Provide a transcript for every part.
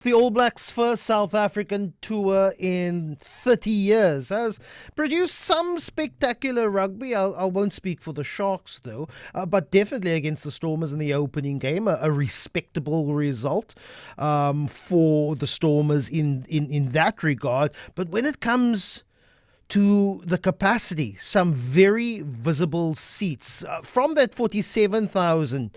The All Blacks' first South African tour in 30 years has produced some spectacular rugby. I won't speak for the Sharks, though, but definitely against the Stormers in the opening game, a respectable result for the Stormers in that regard. But when it comes to the capacity, some very visible seats. From that 47,000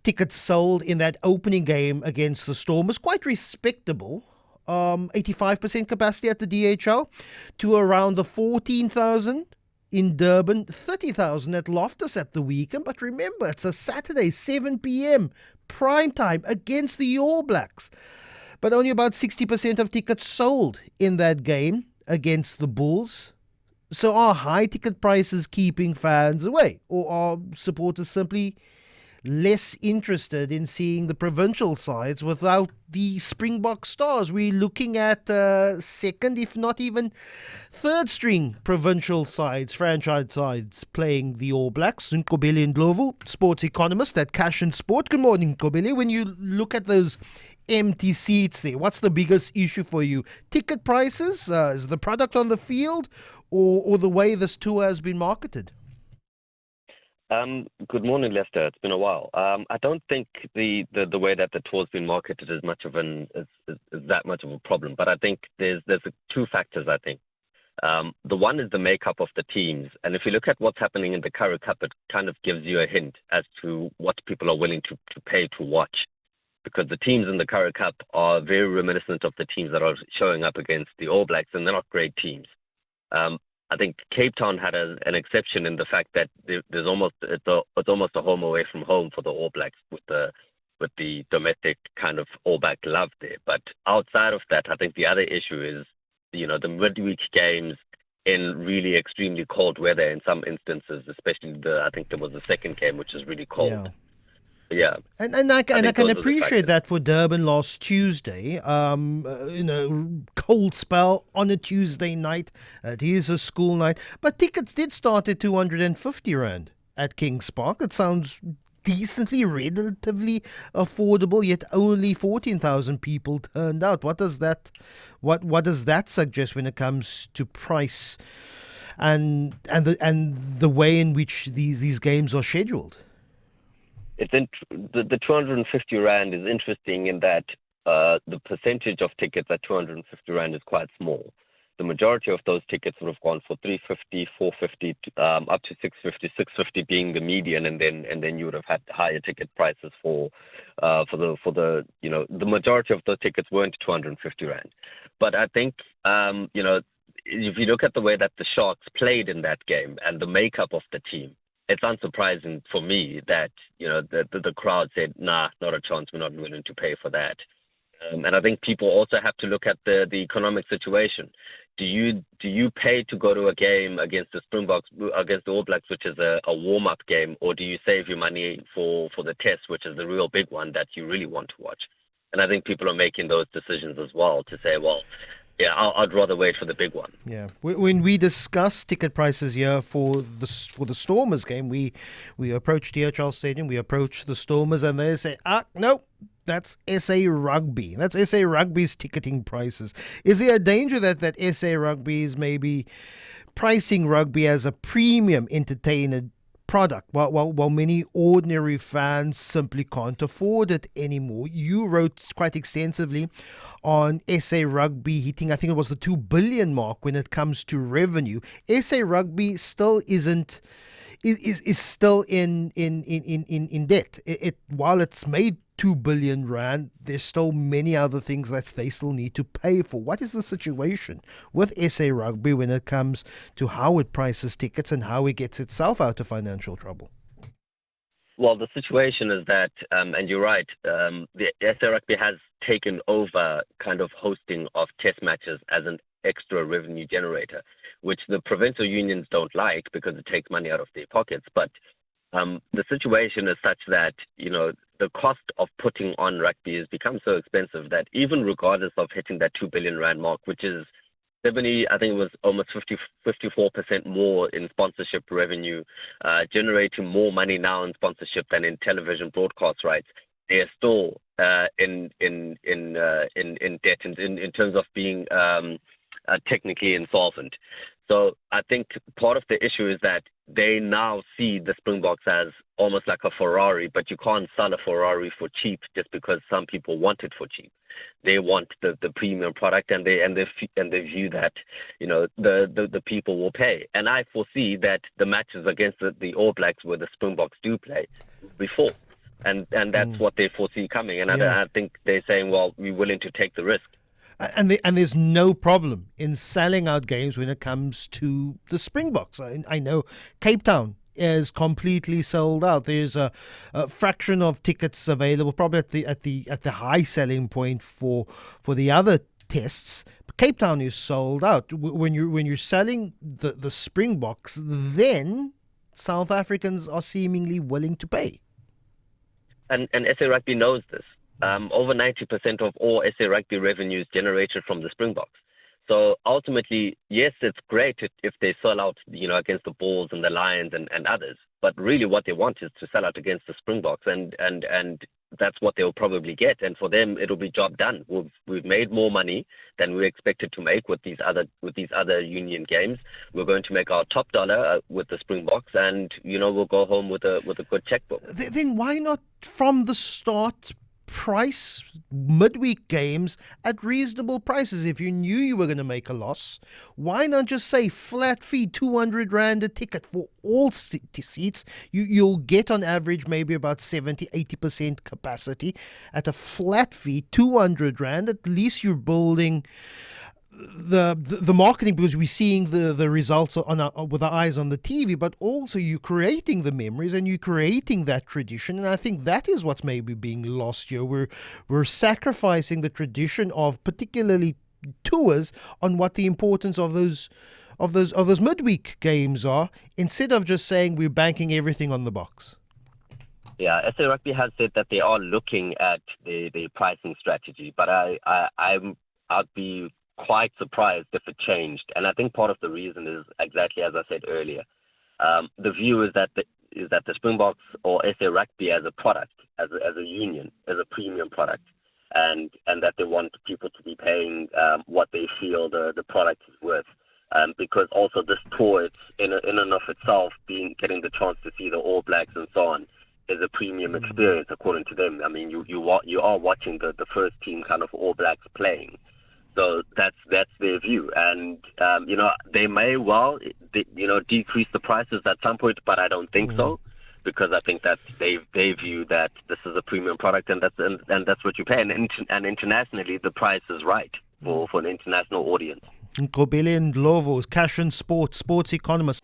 tickets sold in that opening game against the Storm was quite respectable. 85% capacity at the DHL to around the 14,000 in Durban, 30,000 at Loftus at the weekend. But remember, it's a Saturday, 7 p.m. prime time against the All Blacks. But only about 60% of tickets sold in that game against the Bulls. So are high ticket prices keeping fans away? Or are supporters simply less interested in seeing the provincial sides without the Springbok stars? We're looking at second, if not even third string provincial sides, franchise sides playing the All Blacks. Nqobile Ndlovu, sports economist at Cash and Sport. Good morning, Nqobile. When you look at those empty seats there, what's the biggest issue for you? Ticket prices? Is the product on the field or the way this tour has been marketed? Good morning, Lester. It's been a while. I don't think the way that the tour's been marketed is much of is that much of a problem. But I think there's two factors. I think the one is the makeup of the teams, and if you look at what's happening in the Currie Cup, it kind of gives you a hint as to what people are willing to pay to watch, because the teams in the Currie Cup are very reminiscent of the teams that are showing up against the All Blacks, and they're not great teams. I think Cape Town had an exception in the fact that there's almost a home away from home for the All Blacks with the domestic kind of All Black love there. But outside of that, I think the other issue is the midweek games in really extremely cold weather in some instances, especially I think there was the second game which is really cold. Yeah. Yeah, and I can appreciate that for Durban last Tuesday. Cold spell on a Tuesday night. It is a school night, but tickets did start at 250 rand at Kings Park. It sounds decently, relatively affordable. Yet only 14,000 people turned out. What does that suggest when it comes to price and the way in which these games are scheduled? The 250 rand is interesting in that the percentage of tickets at 250 rand is quite small. The majority of those tickets would have gone for 350, 450, up to 650, 650 being the median, and then you would have had higher ticket prices for the majority of those tickets weren't 250 rand. But I think if you look at the way that the Sharks played in that game and the makeup of the team, it's unsurprising for me that the crowd said, "Nah, not a chance. We're not willing to pay for that." And I think people also have to look at the economic situation. Do you pay to go to a game against the Springboks, against the All Blacks, which is a warm up game, or do you save your money for the test, which is the real big one that you really want to watch? And I think people are making those decisions as well to say, well, yeah, I'd rather wait for the big one. Yeah, when we discuss ticket prices here for the Stormers game, we approach DHL Stadium, we approach the Stormers, and they say, no, that's SA Rugby. That's SA Rugby's ticketing prices. Is there a danger that SA Rugby is maybe pricing rugby as a premium entertainer product, while many ordinary fans simply can't afford it anymore? You wrote quite extensively on SA Rugby hitting, I think it was the 2 billion mark when it comes to revenue. SA Rugby still is still in debt. While it's made 2 billion rand, there's still many other things that they still need to pay for. What is the situation with SA Rugby when it comes to how it prices tickets and how it gets itself out of financial trouble? Well, the situation is that, and you're right, the SA Rugby has taken over kind of hosting of test matches as an extra revenue generator, which the provincial unions don't like because it takes money out of their pockets. But the situation is such that, the cost of putting on rugby has become so expensive that even regardless of hitting that 2 billion rand mark, which is 70, I think it was almost 54% more in sponsorship revenue, generating more money now in sponsorship than in television broadcast rights. they're still in debt in terms of being technically insolvent. So I think part of the issue is that they now see the Springboks as almost like a Ferrari, but you can't sell a Ferrari for cheap just because some people want it for cheap. They want the premium product, and they view that the people will pay. And I foresee that the matches against the All Blacks where the Springboks do play before, and that's what they foresee coming. And I think they're saying, well, we're willing to take the risk. And there's no problem in selling out games when it comes to the Springboks. I know Cape Town is completely sold out. There's a fraction of tickets available, probably at the high selling point for the other tests. But Cape Town is sold out. When you're selling the Springboks, then South Africans are seemingly willing to pay. And SA Rugby knows this. Over 90% of all SA Rugby revenues generated from the Springboks. So ultimately, yes, it's great if they sell out, against the Bulls and the Lions and others. But really what they want is to sell out against the Springboks, and that's what they'll probably get. And for them, it'll be job done. We've made more money than we expected to make with these other union games. We're going to make our top dollar with the Springboks, and we'll go home with a good checkbook. Then why not from the start price midweek games at reasonable prices? If you knew you were going to make a loss, why not just say flat fee, 200 Rand a ticket for all seats? You'll get on average maybe about 70-80% capacity at a flat fee, 200 Rand. At least you're building the marketing, because we're seeing the results with our eyes on the TV, but also you're creating the memories and you're creating that tradition. And I think that is what's maybe being lost here. We're sacrificing the tradition of particularly tours on what the importance of those midweek games are, instead of just saying we're banking everything on the box. Yeah, SA Rugby has said that they are looking at the pricing strategy, but I'd be quite surprised if it changed. And I think part of the reason is exactly as I said earlier. The view is that the Springboks or SA Rugby as a product, as a union, as a premium product, and that they want people to be paying what they feel the product is worth. Because also this tour, it's in and of itself, getting the chance to see the All Blacks and so on, is a premium experience according to them. I mean, you are watching the first team kind of All Blacks playing. So that's their view, and they may decrease the prices at some point, but I don't think so, because I think that they view that this is a premium product, and that's what you pay, and internationally the price is right for an international audience. Nqobile Ndlovu, cash and sports economist.